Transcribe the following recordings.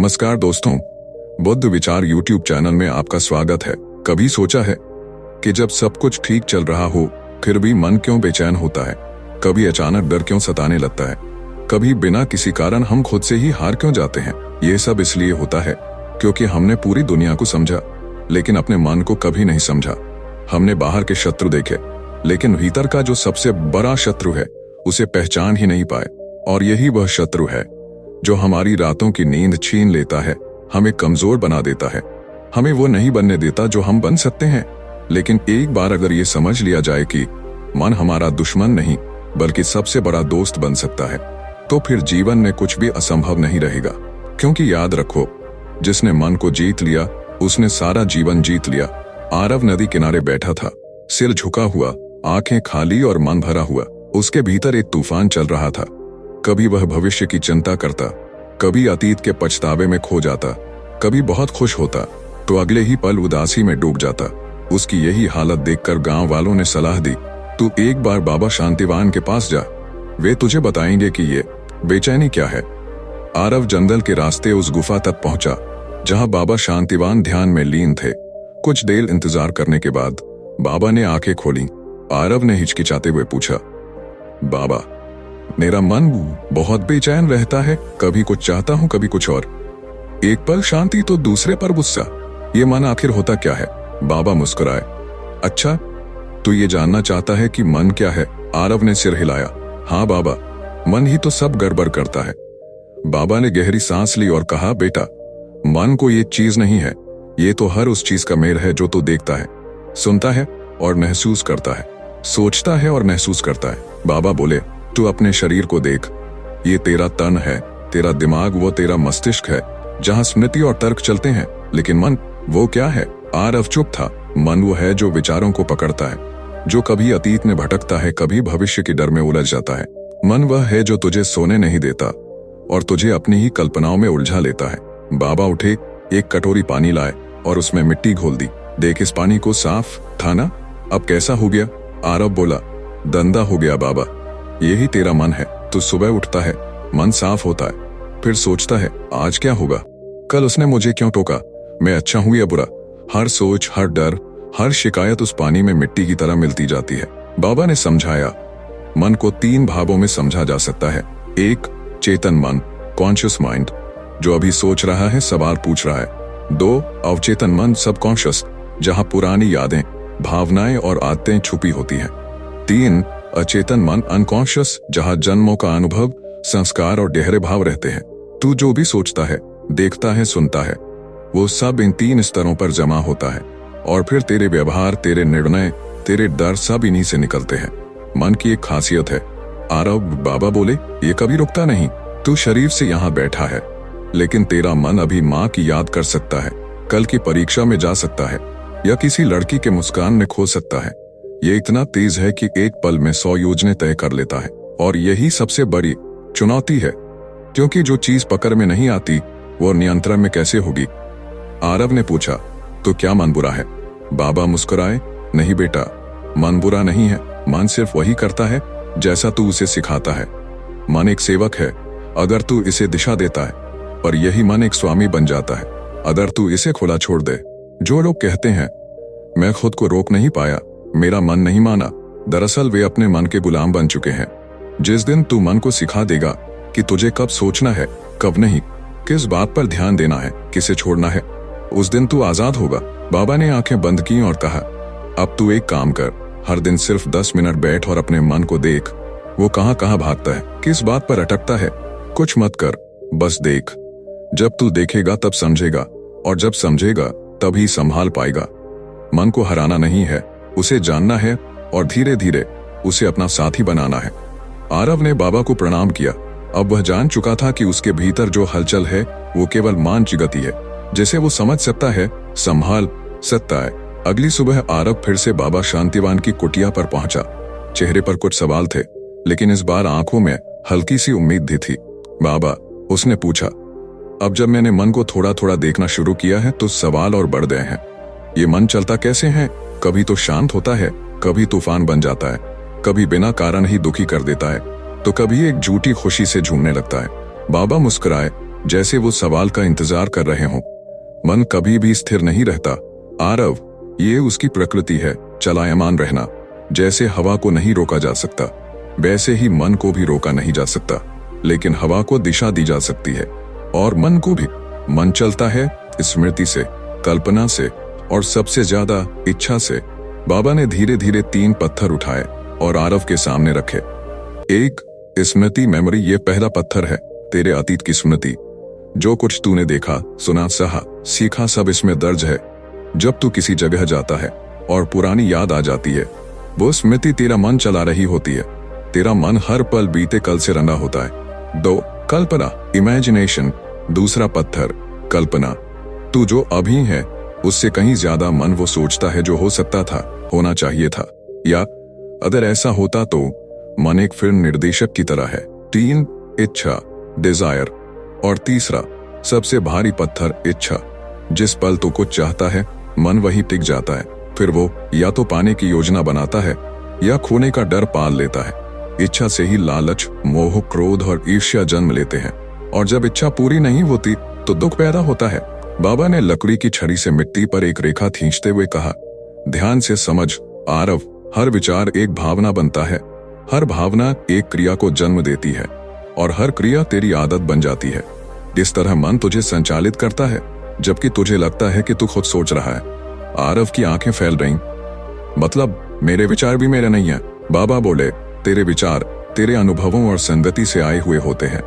नमस्कार दोस्तों, बुद्ध विचार यूट्यूब चैनल में आपका स्वागत है। कभी सोचा है कि जब सब कुछ ठीक चल रहा हो फिर भी मन क्यों बेचैन होता है? कभी अचानक डर क्यों सताने लगता है? कभी बिना किसी कारण हम खुद से ही हार क्यों जाते हैं? ये सब इसलिए होता है क्योंकि हमने पूरी दुनिया को समझा लेकिन अपने मन को कभी नहीं समझा। हमने बाहर के शत्रु देखे लेकिन भीतर का जो सबसे बड़ा शत्रु है उसे पहचान ही नहीं पाए। और यही वह शत्रु है जो हमारी रातों की नींद छीन लेता है, हमें कमजोर बना देता है, हमें वो नहीं बनने देता जो हम बन सकते हैं। लेकिन एक बार अगर ये समझ लिया जाए कि मन हमारा दुश्मन नहीं बल्कि सबसे बड़ा दोस्त बन सकता है, तो फिर जीवन में कुछ भी असंभव नहीं रहेगा। क्योंकि याद रखो, जिसने मन को जीत लिया उसने सारा जीवन जीत लिया। आरव नदी किनारे बैठा था, सिर झुका हुआ, आंखें खाली और मन भरा हुआ। उसके भीतर एक तूफान चल रहा था। कभी वह भविष्य की चिंता करता, कभी अतीत के पछतावे में खो जाता, कभी बहुत खुश होता तो अगले ही पल उदासी में डूब जाता। उसकी यही हालत देखकर गांव वालों ने सलाह दी, तू एक बार बाबा शांतिवान के पास जा, वे तुझे बताएंगे कि ये बेचैनी क्या है। आरव जंगल के रास्ते उस गुफा तक पहुंचा जहां बाबा शांतिवान ध्यान में लीन थे। कुछ देर इंतजार करने के बाद बाबा ने आंखें खोली। आरव ने हिचकिचाते हुए पूछा, बाबा, मेरा मन बहुत बेचैन रहता है, कभी कुछ चाहता हूं कभी कुछ और। एक पल शांति तो दूसरे पर गुस्सा, ये मन आखिर होता क्या है? बाबा मुस्कुराए। अच्छा, तू ये जानना चाहता है कि मन क्या है? आरव ने सिर हिलाया। हाँ बाबा, मन ही तो सब गड़बड़ करता है। बाबा ने गहरी सांस ली और कहा, बेटा, मन को ये चीज नहीं है, ये तो हर उस चीज का मेल है जो तू देखता है, सुनता है और महसूस करता है, सोचता है और महसूस करता है। बाबा बोले, तू अपने शरीर को देख, ये तेरा तन है, तेरा दिमाग वो तेरा मस्तिष्क है जहां स्मृति और तर्क चलते हैं। लेकिन मन वो क्या है? आरव चुप था। मन वो है जो विचारों को पकड़ता है, जो कभी अतीत में भटकता है, कभी भविष्य के डर में उलझ जाता है। मन वह है जो तुझे सोने नहीं देता और तुझे अपनी ही कल्पनाओं में उलझा लेता है। बाबा उठे, एक कटोरी पानी लाए और उसमें मिट्टी घोल दी। देख, इस पानी को साफ था ना, अब कैसा हो गया? आरव बोला, गंदा हो गया बाबा। यही तेरा मन है। तू सुबह उठता है, मन साफ होता है, फिर सोचता है आज क्या होगा, कल उसने मुझे क्यों टोका, मैं अच्छा हूं या बुरा। हर सोच, हर डर, हर शिकायत उस पानी में मिट्टी की तरह मिलती जाती है। बाबा ने समझाया, मन को 3 भावों में समझा जा सकता है। 1, चेतन मन, कॉन्शियस माइंड, जो अभी सोच रहा है, सवाल पूछ रहा है। 2, अवचेतन मन, सबकॉन्शियस, जहां पुरानी यादें, भावनाएं और आदतें छुपी होती हैं। 3, अचेतन मन, अनकॉन्शियस, जहां जन्मों का अनुभव, संस्कार और गहरे भाव रहते हैं। तू जो भी सोचता है, देखता है, सुनता है, वो सब इन 3 स्तरों पर जमा होता है और फिर तेरे व्यवहार, तेरे निर्णय, तेरे डर सब इन्हीं से निकलते हैं। मन की एक खासियत है, आरव, बाबा बोले, ये कभी रुकता नहीं। तू शरीर से यहाँ बैठा है लेकिन तेरा मन अभी माँ की याद कर सकता है, कल की परीक्षा में जा सकता है या किसी लड़की के मुस्कान में खो सकता है। ये इतना तेज है कि एक पल में 100 योजनें तय कर लेता है। और यही सबसे बड़ी चुनौती है, क्योंकि जो चीज पकड़ में नहीं आती वो नियंत्रण में कैसे होगी? आरव ने पूछा, तो क्या मन बुरा है? बाबा मुस्कुराए, नहीं बेटा, मन बुरा नहीं है। मन सिर्फ वही करता है जैसा तू उसे सिखाता है। मन एक सेवक है अगर तू इसे दिशा देता है, पर यही मन एक स्वामी बन जाता है अगर तू इसे खुला छोड़ दे। जो लोग कहते हैं मैं खुद को रोक नहीं पाया, मेरा मन नहीं माना, दरअसल वे अपने मन के गुलाम बन चुके हैं। जिस दिन तू मन को सिखा देगा कि तुझे कब सोचना है, कब नहीं, किस बात पर ध्यान देना है, किसे छोड़ना है, उस दिन तू आजाद होगा। बाबा ने आंखें बंद की और कहा, अब तू एक काम कर, हर दिन सिर्फ 10 मिनट बैठ और अपने मन को देख, वो कहां कहां भागता है, किस बात पर अटकता है। कुछ मत कर, बस देख। जब तू देखेगा तब समझेगा और जब समझेगा तभी संभाल पाएगा। मन को हराना नहीं है, उसे जानना है और धीरे धीरे उसे अपना साथी बनाना है। आरव ने बाबा को प्रणाम किया। अब वह जान चुका था कि उसके भीतर जो हलचल है वो केवल मानसिक गति है, जिसे वो समझ सकता है, संभाल सकता है। अगली सुबह आरव फिर से बाबा शांतिवान की कुटिया पर पहुंचा। चेहरे पर कुछ सवाल थे लेकिन इस बार आंखों में हल्की सी उम्मीद भी थी। बाबा, उसने पूछा, अब जब मैंने मन को थोड़ा थोड़ा देखना शुरू किया है तो सवाल और बढ़ गए हैं। ये मन चलता कैसे है? कभी तो शांत होता है, कभी तूफान बन जाता है, कभी बिना कारण ही दुखी कर देता है, तो कभी एक झूठी खुशी से झूमने लगता है। बाबा मुस्कुराए, जैसे वो सवाल का इंतजार कर रहे हों। मन कभी भी स्थिर नहीं रहता आरव, ये उसकी प्रकृति है, चलायमान रहना। जैसे हवा को नहीं रोका जा सकता, वैसे ही मन को भी रोका नहीं जा सकता, लेकिन हवा को दिशा दी जा सकती है, और मन को भी। मन चलता है स्मृति से, कल्पना से, और सबसे ज्यादा इच्छा से। बाबा ने धीरे धीरे 3 पत्थर उठाए और आरव के सामने रखे। एक, स्मृति मेमोरी, ये पहला पत्थर है, तेरे अतीत की स्मृति। जो कुछ तूने देखा, सुना, सहा, सीखा, सब इसमें दर्ज है। जब तू किसी जगह जाता है और पुरानी याद आ जाती है, वो स्मृति तेरा मन चला रही होती है। तेरा मन हर पल बीते कल से रंगा होता है। 2, कल्पना, इमेजिनेशन, दूसरा पत्थर, कल्पना। तू जो अभी है उससे कहीं ज्यादा मन वो सोचता है जो हो सकता था, होना चाहिए था, या अगर ऐसा होता तो। मन एक फिल्म निर्देशक की तरह है। 3, इच्छा, डिजायर, और तीसरा सबसे भारी पत्थर, इच्छा। जिस पल तू कुछ चाहता है, मन वही टिक जाता है। फिर वो या तो पाने की योजना बनाता है या खोने का डर पाल लेता है। इच्छा से ही लालच, मोह, क्रोध और ईर्ष्या जन्म लेते हैं, और जब इच्छा पूरी नहीं होती तो दुख पैदा होता है। बाबा ने लकड़ी की छड़ी से मिट्टी पर एक रेखा खींचते हुए कहा, ध्यान से समझ आरव, हर विचार एक भावना बनता है, हर भावना एक क्रिया को जन्म देती है, और हर क्रिया तेरी आदत बन जाती है। इस तरह मन तुझे संचालित करता है, जबकि तुझे लगता है कि तू खुद सोच रहा है। आरव की आंखें फैल रहीं। मतलब मेरे विचार भी मेरे नहीं है? बाबा बोले, तेरे विचार तेरे अनुभवों और संगति से आए हुए होते हैं।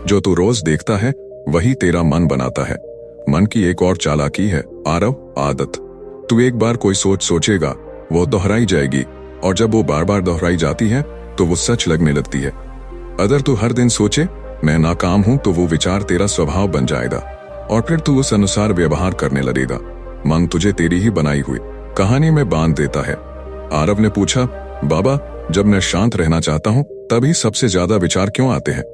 जो तू रोज देखता है वही तेरा मन बनाता है। मन की एक और चालाकी है आरव, आदत। तू एक बार कोई सोच सोचेगा, वो दोहराई जाएगी, और जब वो बार बार दोहराई जाती है तो वो सच लगने लगती है। अगर तू हर दिन सोचे मैं नाकाम हूं, तो वो विचार तेरा स्वभाव बन जाएगा, और फिर तू उस अनुसार व्यवहार करने लगेगा। मन तुझे तेरी ही बनाई हुई कहानी में बांध देता है। आरव ने पूछा, बाबा, जब मैं शांत रहना चाहता हूं तभी सबसे ज्यादा विचार क्यों आते हैं?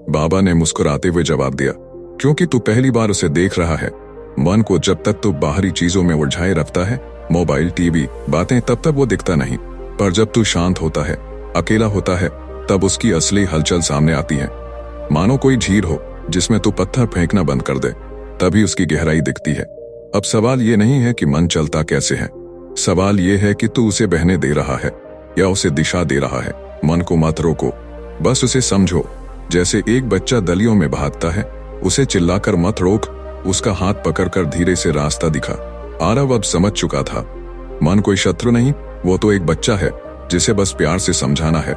बाबा ने मुस्कुराते हुए जवाब दिया, क्योंकि तू पहली बार उसे देख रहा है। मन को जब तक तू बाहरी चीजों में उलझाए रखता है, मोबाइल, टीवी, बातें, तब तक वो दिखता नहीं। पर जब तू शांत होता है, अकेला होता है, तब उसकी असली हलचल सामने आती है। मानो कोई झील हो जिसमें तू पत्थर फेंकना बंद कर दे, तभी उसकी गहराई दिखती है। अब सवाल ये नहीं है कि मन चलता कैसे है, सवाल ये है कि तू उसे बहने दे रहा है या उसे दिशा दे रहा है। मन को मत रोको, बस उसे समझो। जैसे एक बच्चा दलियों में भागता है, उसे चिल्लाकर मत रोक, उसका हाथ पकड़कर धीरे से रास्ता दिखा। आरव अब समझ चुका था, मन कोई शत्रु नहीं, वो तो एक बच्चा है जिसे बस प्यार से समझाना है।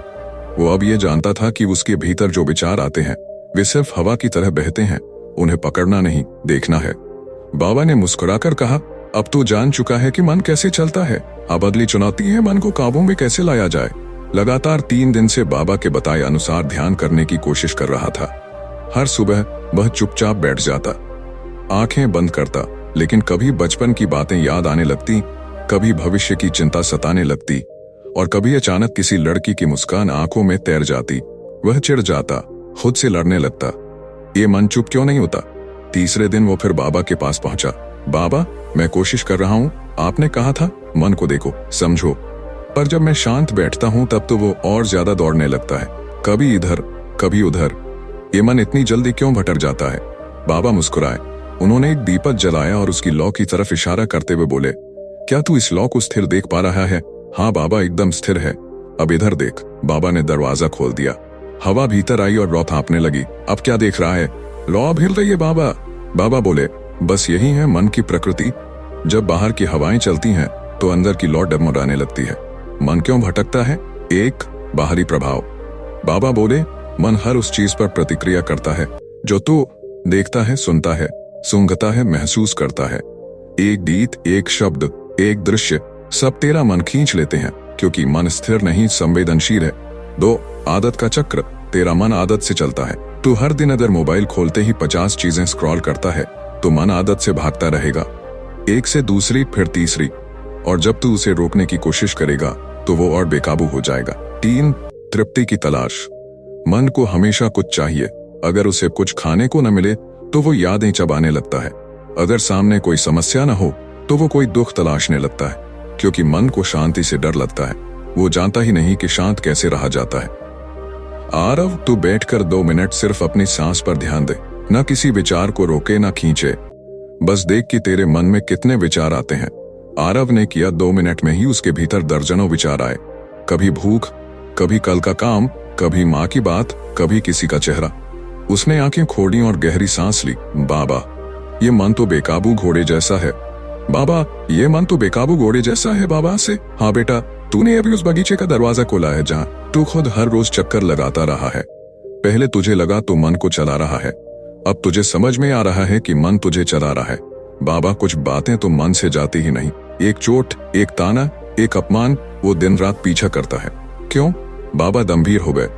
वो अब ये जानता था कि उसके भीतर जो विचार आते हैं वे सिर्फ हवा की तरह बहते हैं, उन्हें पकड़ना नहीं, देखना है। बाबा ने मुस्कुराकर कहा, अब तू जान चुका है कि मन कैसे चलता है। अब अगली चुनौती है मन को काबू में कैसे लाया जाए। लगातार 3 दिन से बाबा के बताए अनुसार ध्यान करने की कोशिश कर रहा था। हर सुबह वह चुपचाप बैठ जाता, आंखें बंद करता, लेकिन कभी बचपन की बातें याद आने लगती, कभी भविष्य की चिंता सताने लगती, और कभी अचानक किसी लड़की की मुस्कान आंखों में तैर जाती। वह चिढ़ जाता, खुद से लड़ने लगता। ये मन चुप क्यों नहीं होता? तीसरे दिन वो फिर बाबा के पास पहुंचा। बाबा, मैं कोशिश कर रहा हूं, आपने कहा था मन को देखो, समझो। पर जब मैं शांत बैठता हूं तब तो वो और ज्यादा दौड़ने लगता है, कभी इधर कभी उधर। ये मन इतनी जल्दी क्यों भटक जाता है? बाबा मुस्कुराए। उन्होंने एक दीपक जलाया और उसकी लौ की तरफ इशारा करते हुए बोले, क्या तू इस लौ को स्थिर देख पा रहा है? हाँ बाबा, एकदम स्थिर है। अब इधर देख। बाबा ने दरवाजा खोल दिया। हवा भीतर आई और लौ थापने लगी। अब क्या देख रहा है? लौ अब हिल रही है बाबा। बाबा बोले, बस यही है मन की प्रकृति। जब बाहर की हवाएं चलती हैं तो अंदर की लौ डगमगाने लगती है। मन क्यों भटकता है? एक, बाहरी प्रभाव। बाबा बोले, मन हर उस चीज पर प्रतिक्रिया करता है जो तू देखता है, सुनता है, सूंघता है, महसूस करता है। एक गीत, एक शब्द, एक दृश्य, सब तेरा मन खींच लेते हैं, क्योंकि मन स्थिर नहीं, संवेदनशील है। 2, आदत का चक्र। तेरा मन आदत से चलता है। तू हर दिन अगर मोबाइल खोलते ही 50 चीजें स्क्रॉल करता है तो मन आदत से भागता रहेगा, एक से दूसरी फिर तीसरी, और जब तू उसे रोकने की कोशिश करेगा तो वो और बेकाबू हो जाएगा। 3, तृप्ति की तलाश। मन को हमेशा कुछ चाहिए। अगर उसे कुछ खाने को न मिले तो वो यादें चबाने लगता है। अगर सामने कोई समस्या न हो तो वो कोई दुख तलाशने लगता है, क्योंकि मन को शांति से डर लगता है। वो जानता ही नहीं कि शांत कैसे रहा जाता है। आरव, तू बैठकर 2 मिनट सिर्फ अपनी सांस पर ध्यान दे। न किसी विचार को रोके न खींचे, बस देख कि तेरे मन में कितने विचार आते हैं। आरव ने किया। 2 मिनट में ही उसके भीतर दर्जनों विचार आए। कभी भूख, कभी कल का काम, कभी माँ की बात, कभी किसी का चेहरा। उसने आंखें खोली और गहरी सांस ली। बाबा, ये मन तो बेकाबू घोड़े जैसा है। बाबा, ये मन तो बेकाबू घोड़े जैसा है। बाबा से, हाँ बेटा, तूने अभी उस बगीचे का दरवाजा खोला है जहाँ तू खुद हर रोज चक्कर लगाता रहा है। पहले तुझे लगा तो मन को चला रहा है, अब तुझे समझ में आ रहा है कि मन तुझे चला रहा है। बाबा, कुछ बातें तो मन से जाती ही नहीं। एक चोट, एक ताना, एक अपमान, वो दिन रात पीछा करता है। क्यों? बाबा गंभीर हो गए।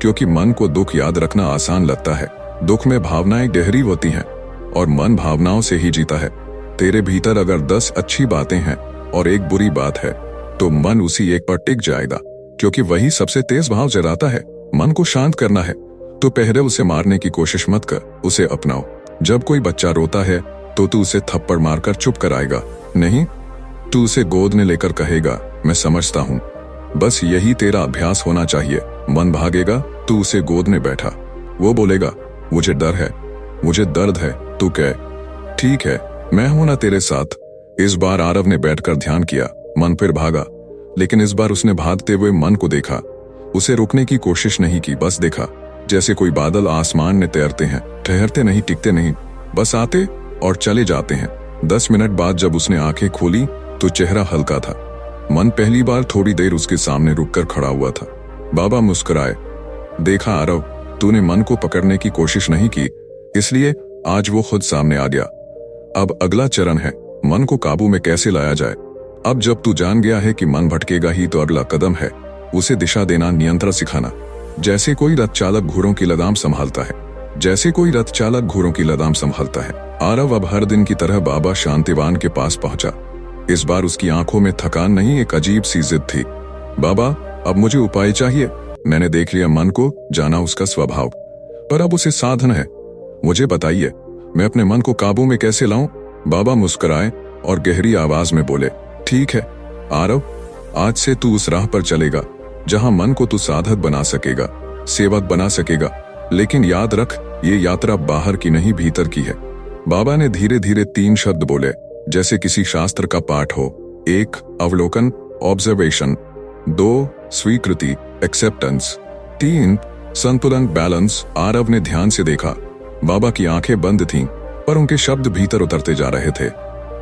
क्योंकि मन को दुख याद रखना आसान लगता है। दुख में भावनाएं गहरी होती हैं और मन भावनाओं से ही जीता है। तेरे भीतर अगर 10 अच्छी बातें हैं और एक बुरी बात है तो मन उसी एक पर टिक जाएगा, क्योंकि वही सबसे तेज भाव जलाता है। मन को शांत करना है तो पहले उसे मारने की कोशिश मत कर, उसे अपनाओ। जब कोई बच्चा रोता है तो तू उसे थप्पड़ मारकर चुप कराएगा नहीं, तू उसे गोद में लेकर कहेगा, मैं समझता हूँ। बस यही तेरा अभ्यास होना चाहिए। मन भागेगा, तू उसे गोद में बैठा। वो बोलेगा, मुझे डर है, मुझे दर्द है। तू कह, ठीक है, मैं हूं ना तेरे साथ। इस बार आरव ने बैठकर ध्यान किया। मन फिर भागा, लेकिन इस बार उसने भागते हुए मन को देखा। उसे रोकने की कोशिश नहीं की, बस देखा। जैसे कोई बादल आसमान में तैरते हैं, ठहरते नहीं, टिकते नहीं, बस आते और चले जाते हैं। 10 मिनट बाद जब उसने आंखें खोली तो चेहरा हल्का था। मन पहली बार थोड़ी देर उसके सामने रुककर खड़ा हुआ था। बाबा मुस्कुराए। देखा आरव, तूने मन को पकड़ने की कोशिश नहीं की, इसलिए आज वो खुद सामने आ गया। अब अगला चरण है मन को काबू में कैसे लाया जाए। अब जब तू जान गया है कि मन भटकेगा ही, तो अगला कदम है उसे दिशा देना, नियंत्रण सिखाना। जैसे कोई रथ चालक घोड़ों की लगाम संभालता है, जैसे कोई रथ चालक घोड़ों की लगाम संभालता है। आरव अब हर दिन की तरह बाबा शांतिवान के पास पहुंचा। इस बार उसकी आंखों में थकान नहीं, एक अजीब सी जिद थी। बाबा, अब मुझे उपाय चाहिए। मैंने देख लिया मन को, जाना उसका स्वभाव, पर अब उसे साधन है। मुझे बताइए, मैं अपने मन को काबू में कैसे लाऊं? बाबा मुस्कुराए और गहरी आवाज में बोले, ठीक है आरव, आज से तू उस राह पर चलेगा जहां मन को तू साधक बना सकेगा, सेवक बना सकेगा। लेकिन याद रख, ये यात्रा बाहर की नहीं, भीतर की है। बाबा ने धीरे धीरे 3 शब्द बोले, जैसे किसी शास्त्र का पाठ हो। 1 अवलोकन, ऑब्जर्वेशन। 2 स्वीकृति, एक्सेप्टेंस। 3 संतुलन, बैलेंस। आरव ने ध्यान से देखा। बाबा की आंखें बंद थीं, पर उनके शब्द भीतर उतरते जा रहे थे।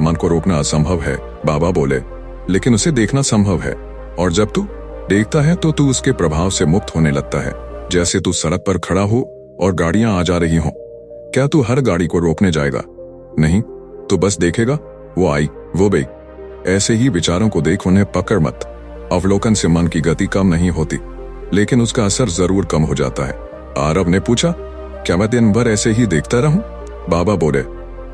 मन को रोकना असंभव है, बाबा बोले, लेकिन उसे देखना संभव है। और जब तू देखता है तो तू उसके प्रभाव से मुक्त होने लगता है। जैसे तू सड़क पर खड़ा हो और गाड़ियां आ जा रही हों। क्या तू हर गाड़ी को रोकने जाएगा? नहीं, तो बस देखेगा, वो आई, वो गई। ऐसे ही विचारों को देख, उन्हें पकड़ मत। अवलोकन से मन की गति कम नहीं होती, लेकिन उसका असर जरूर कम हो जाता है। आरव ने पूछा, क्या मैं दिन भर ऐसे ही देखता रहूं? बाबा बोले,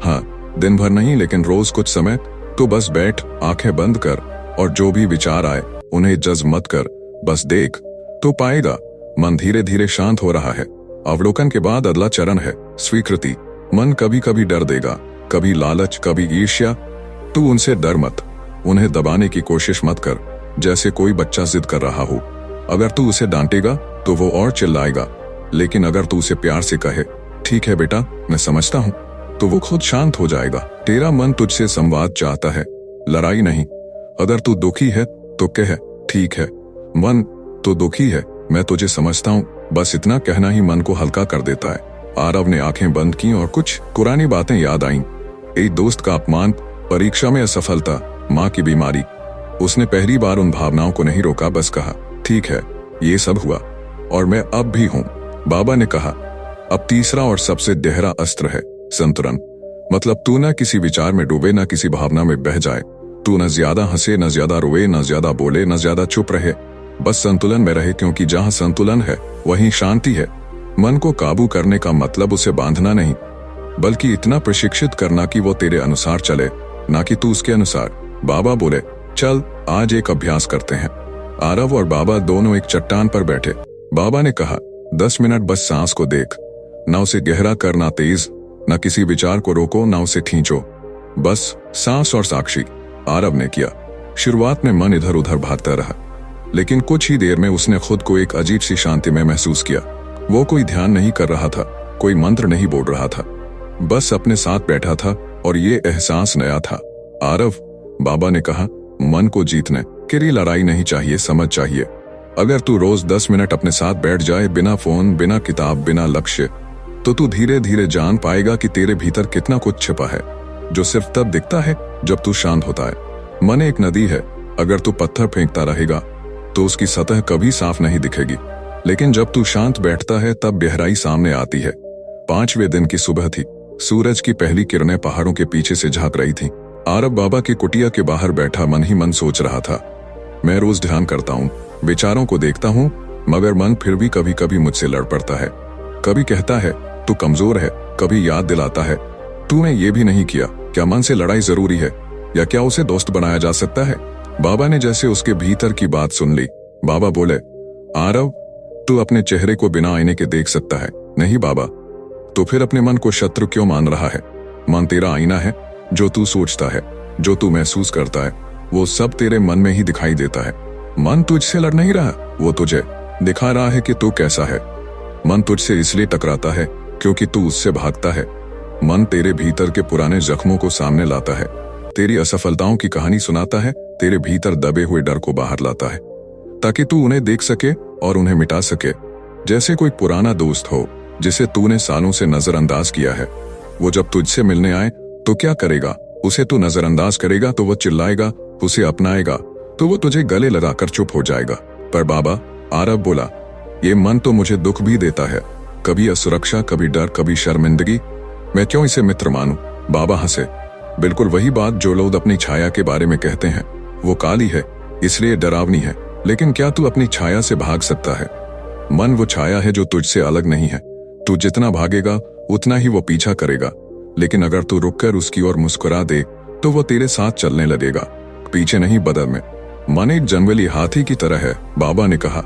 हाँ, दिन भर नहीं, लेकिन रोज कुछ समय तो बस बैठ, आंखें बंद कर, और जो भी विचार आए उन्हें जज मत कर, बस देख, तो पाएगा मन धीरे धीरे शांत हो रहा है। अवलोकन के बाद अगला चरण है स्वीकृति। मन कभी कभी डर देगा, कभी लालच, कभी ईर्ष्या। तू उनसे डर मत, उन्हें दबाने की कोशिश मत कर। जैसे कोई बच्चा जिद कर रहा हो, अगर तू उसे डांटेगा तो वो और चिल्लाएगा, लेकिन अगर तू उसे प्यार से कहे, ठीक है बेटा, मैं समझता हूँ, तो वो खुद शांत हो जाएगा। तेरा मन तुझसे संवाद चाहता है, लड़ाई नहीं। अगर तू दुखी है तो कह, ठीक है मन, तो दुखी है, मैं तुझे समझता हूँ। बस इतना कहना ही मन को हल्का कर देता है। आरव ने आंखें बंद की और कुछ पुरानी बातें याद आईं। एक दोस्त का अपमान, परीक्षा में असफलता, माँ की बीमारी। उसने पहली बार उन भावनाओं को नहीं रोका, बस कहा, ठीक है, ये सब हुआ और मैं अब भी हूँ। बाबा ने कहा, अब तीसरा और सबसे गहरा अस्त्र है संतुलन। मतलब तू ना किसी विचार में डूबे, ना किसी भावना में बह जाए। तू न ज्यादा हंसे, न ज्यादा रोए, न ज्यादा बोले, न ज्यादा चुप रहे, बस संतुलन में रहे, क्योंकि जहां संतुलन है वहीं शांति है। मन को काबू करने का मतलब उसे बांधना नहीं, बल्कि इतना प्रशिक्षित करना कि वो तेरे अनुसार चले, ना कि तू उसके अनुसार। बाबा बोले, चल आज एक अभ्यास करते हैं। आरव और बाबा दोनों एक चट्टान पर बैठे। बाबा ने कहा, 10 मिनट बस सांस को देख, ना उसे गहरा कर, ना तेज, ना किसी विचार को रोको, ना उसे खींचो, बस सांस और साक्षी। आरव ने किया। शुरुआत में मन इधर उधर भागता रहा, लेकिन कुछ ही देर में उसने खुद को एक अजीब सी शांति में महसूस किया। वो कोई ध्यान नहीं कर रहा था, कोई मंत्र नहीं बोल रहा था, बस अपने साथ बैठा था और ये एहसास नया था। आरव, बाबा ने कहा, मन को जीतने के लिए लड़ाई नहीं चाहिए, समझ चाहिए। अगर तू रोज 10 मिनट अपने साथ बैठ जाए, बिना फोन, बिना किताब, बिना लक्ष्य, तो तू धीरे धीरे जान पाएगा कि तेरे भीतर कितना कुछ छिपा है, जो सिर्फ तब दिखता है जब तू शांत होता है। मन एक नदी है, अगर तू पत्थर फेंकता रहेगा तो उसकी सतह कभी साफ नहीं दिखेगी, लेकिन जब तू शांत बैठता है तब गहराई सामने आती है। 5वें दिन की सुबह थी। सूरज की पहली किरणें पहाड़ों के पीछे से झांक रही थीं। आरव बाबा की कुटिया के बाहर बैठा मन ही मन सोच रहा था, मैं रोज ध्यान करता हूँ, विचारों को देखता हूँ, मगर मन फिर भी कभी कभी मुझसे लड़ पड़ता है। कभी कहता है तू कमजोर है, कभी याद दिलाता है तूने ये भी नहीं किया। क्या मन से लड़ाई जरूरी है, या क्या उसे दोस्त बनाया जा सकता है? बाबा ने जैसे उसके भीतर की बात सुन ली। बाबा बोले, आरव, तू अपने चेहरे को बिना आईने के देख सकता है। नहीं बाबा, तो फिर अपने मन को शत्रु क्यों मान रहा है? मन तेरा आईना है, जो तू सोचता है, जो तू महसूस करता है, वो सब तेरे मन में ही दिखाई देता है। मन तुझसे लड़ नहीं रहा, वो तुझे दिखा रहा है कि तू कैसा है। मन तुझसे इसलिए टकराता है क्योंकि तू उससे भागता है। मन तेरे भीतर के पुराने जख्मों को सामने लाता है, तेरी असफलताओं की कहानी सुनाता है, तेरे भीतर दबे हुए डर को बाहर लाता है, ताकि तू उन्हें देख सके और उन्हें मिटा सके। जैसे कोई पुराना दोस्त हो जिसे तूने सालों से नजरअंदाज किया है, वो जब तुझसे मिलने आए तो क्या करेगा? उसे तू नजरअंदाज करेगा तो वो चिल्लाएगा, उसे अपनाएगा तो वो तुझे गले लगाकर चुप हो जाएगा। पर बाबा, आरव बोला, ये मन तो मुझे दुख भी देता है, कभी असुरक्षा, कभी डर, कभी शर्मिंदगी। मैं क्यों इसे मित्र मानूं? बाबा हंसे। बिल्कुल वही बात जो लोग अपनी छाया के बारे में कहते हैं। वो काली है इसलिए डरावनी है, लेकिन क्या तू अपनी छाया से भाग सकता है? मन वो छाया है जो तुझसे अलग नहीं है। तू जितना भागेगा उतना ही वो पीछा करेगा, लेकिन अगर तू रुककर उसकी ओर मुस्कुरा दे तो वो तेरे साथ चलने लगेगा, पीछे नहीं बदल में। मन एक जंगली हाथी की तरह है, बाबा ने कहा।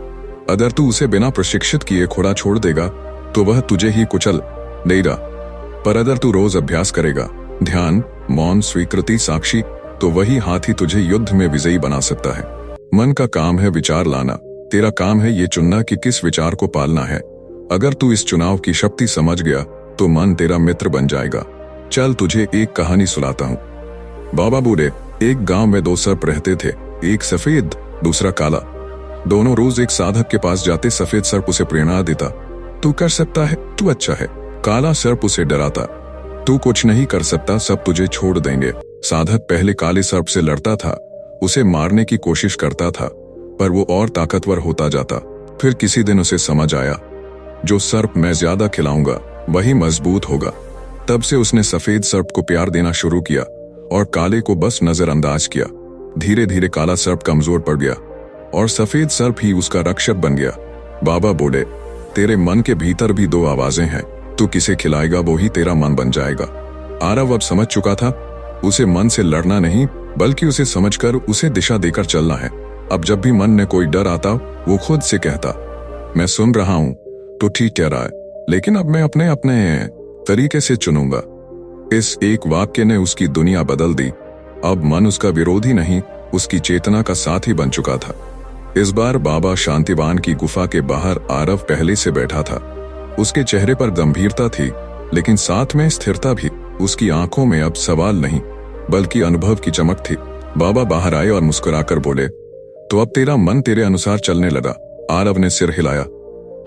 अगर तू उसे बिना प्रशिक्षित किए खुला छोड़ देगा तो वह तुझे ही कुचल देगा, पर अगर तू रोज अभ्यास करेगा, ध्यान, मौन, स्वीकृति, साक्षी, तो वही हाथी तुझे युद्ध में विजयी बना सकता है। मन का काम है विचार लाना, तेरा काम है ये चुनना कि किस विचार को पालना है। अगर तू इस चुनाव की शक्ति समझ गया तो मन तेरा मित्र बन जाएगा। चल तुझे एक कहानी सुनाता हूँ। बाबा बोले, एक गांव में 2 सर्प रहते थे, एक सफेद, दूसरा काला। दोनों रोज एक साधक के पास जाते। सफेद सर्प उसे प्रेरणा देता, तू कर सकता है, तू अच्छा है। काला सर्प उसे डराता, तू कुछ नहीं कर सकता, सब तुझे छोड़ देंगे। साधक पहले काले सर्प से लड़ता था, उसे मारने की कोशिश करता था, पर वो और ताकतवर होता जाता। फिर किसी दिन उसे समझ आया, जो सर्प मैं ज्यादा खिलाऊंगा वही मजबूत होगा। तब से उसने सफेद सर्प को प्यार देना शुरू किया और काले को बस नजरअंदाज किया। धीरे धीरे काला सर्प कमजोर पड़ गया और सफेद सर्प ही उसका रक्षक बन गया। बाबा बोले, तेरे मन के भीतर भी 2 आवाजें हैं, तू किसे खिलाएगा वो ही तेरा मन बन जाएगा। आरव अब समझ चुका था, उसे मन से लड़ना नहीं बल्कि उसे समझकर उसे दिशा देकर चलना है। अब जब भी मन में कोई डर आता वो खुद से कहता, मैं सुन रहा हूं तो ठीक कह रहा है, लेकिन अब मैं अपने अपने तरीके से चुनूंगा। इस एक वाक्य ने उसकी दुनिया बदल दी। अब मन उसका विरोधी नहीं, उसकी चेतना का साथी बन चुका था। इस बार बाबा शांतिवान की गुफा के बाहर आरव पहले से बैठा था। उसके चेहरे पर गंभीरता थी, लेकिन साथ में स्थिरता भी। उसकी आंखों में अब सवाल नहीं बल्कि अनुभव की चमक थी। बाबा बाहर आए और मुस्कुराकर बोले, तो अब तेरा मन तेरे अनुसार चलने लगा? आरव ने सिर हिलाया।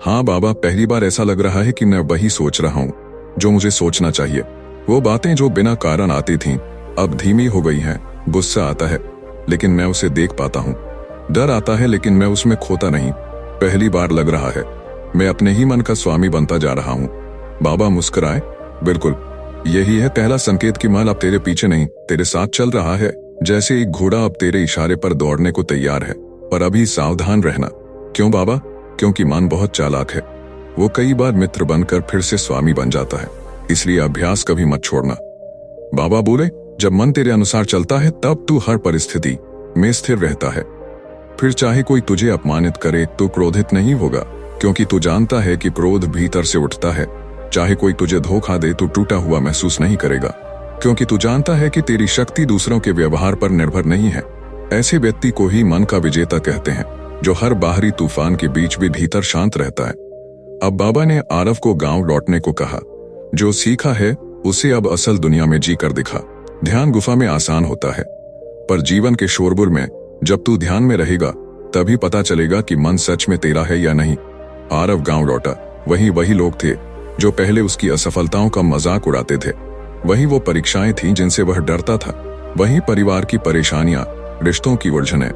हाँ बाबा, पहली बार ऐसा लग रहा है कि मैं वही सोच रहा हूँ जो मुझे सोचना चाहिए। वो बातें जो बिना कारण आती थीं अब धीमी हो गई हैं। गुस्सा आता है लेकिन मैं उसे देख पाता हूँ, डर आता है लेकिन मैं उसमें खोता नहीं। पहली बार लग रहा है मैं अपने ही मन का स्वामी बनता जा रहा हूँ। बाबा मुस्कुराए। बिल्कुल यही है पहला संकेत कि मन अब तेरे पीछे नहीं तेरे साथ चल रहा है। जैसे एक घोड़ा अब तेरे इशारे पर दौड़ने को तैयार है, पर अभी सावधान रहना। क्यों बाबा? क्योंकि मन बहुत चालाक है, वो कई बार मित्र बनकर फिर से स्वामी बन जाता है, इसलिए अभ्यास कभी मत छोड़ना। बाबा बोले, जब मन तेरे अनुसार चलता है तब तू हर परिस्थिति में स्थिर रहता है। फिर चाहे कोई तुझे अपमानित करे तो क्रोधित नहीं होगा, क्योंकि तू जानता है कि क्रोध भीतर से उठता है। चाहे कोई तुझे धोखा दे तो टूटा हुआ महसूस नहीं करेगा, क्योंकि तू जानता है कि तेरी शक्ति दूसरों के व्यवहार पर निर्भर नहीं है। ऐसे व्यक्ति को ही मन का विजेता कहते हैं, जो हर बाहरी तूफान के बीच भी भीतर शांत रहता है। अब बाबा ने आरव को गांव लौटने को कहा। जो सीखा है उसे अब असल दुनिया में जी कर दिखा। ध्यान गुफा में आसान होता है, पर जीवन के शोरगुल में जब तू ध्यान में रहेगा तभी पता चलेगा कि मन सच में तेरा है या नहीं। आरव गांव लौटा। वही लोग थे जो पहले उसकी असफलताओं का मजाक उड़ाते थे। वही वो परीक्षाएं थीं जिनसे वह डरता था। वही परिवार की परेशानियां, रिश्तों की उलझनें।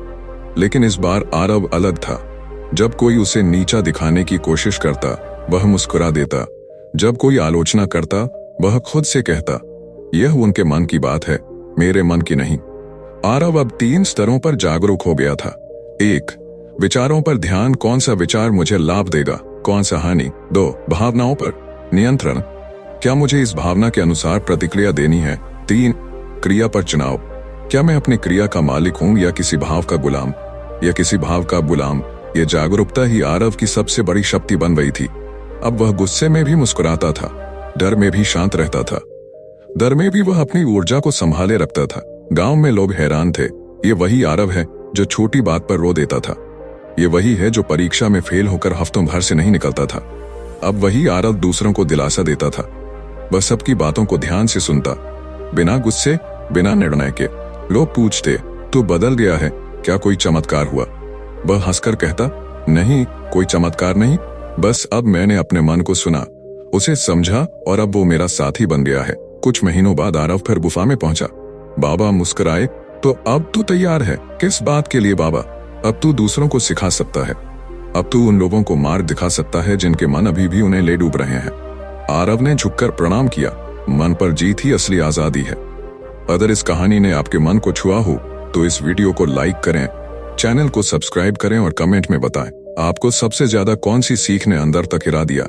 लेकिन इस बार आरव अलग था। जब कोई उसे नीचा दिखाने की कोशिश करता वह मुस्कुरा देता। जब कोई आलोचना करता वह खुद से कहता, यह उनके मन की बात है, मेरे मन की नहीं। आरव अब 3 स्तरों पर जागरूक हो गया था। 1. विचारों पर ध्यान। कौन सा विचार मुझे लाभ देगा, कौन सा हानि। 2. भावनाओं पर नियंत्रण। क्या मुझे इस भावना के अनुसार प्रतिक्रिया देनी है। 3. क्रिया पर चुनाव। क्या मैं अपनी क्रिया का मालिक हूं या किसी भाव का गुलाम। यह जागरूकता ही आरव की सबसे बड़ी शक्ति बन गई थी। अब वह गुस्से में भी मुस्कुराता था, डर में भी शांत रहता था। डर में भी वह अपनी ऊर्जा को संभाले रखता था। गांव में लोग हैरान थे, ये वही आरव है जो छोटी बात पर रो देता था। ये वही है जो परीक्षा में फेल होकर हफ्तों भर से नहीं निकलता था। अब वही आरव दूसरों को दिलासा देता था। वह सबकी बातों को ध्यान से सुनता, बिना गुस्से, बिना निर्णय के। लोग पूछते, तू बदल गया है, क्या कोई चमत्कार हुआ। वह हंसकर कहता, नहीं, कोई चमत्कार नहीं, बस अब मैंने अपने मन को सुना, उसे समझा और अब वो मेरा साथी बन गया है। कुछ महीनों बाद आरव फिर गुफा में पहुंचा। बाबा मुस्कुराए, तो अब तू तैयार है। किस बात के लिए बाबा। अब तू दूसरों को सिखा सकता है। अब तू उन लोगों को मार्ग दिखा सकता है जिनके मन अभी भी उन्हें ले डूब रहे हैं। आरव ने झुककर प्रणाम किया। मन पर जीत ही असली आजादी है। अगर इस कहानी ने आपके मन को छुआ हो तो इस वीडियो को लाइक करें, चैनल को सब्सक्राइब करें और कमेंट में बताएं आपको सबसे ज्यादा कौन सी सीख ने अंदर तक हिला दिया।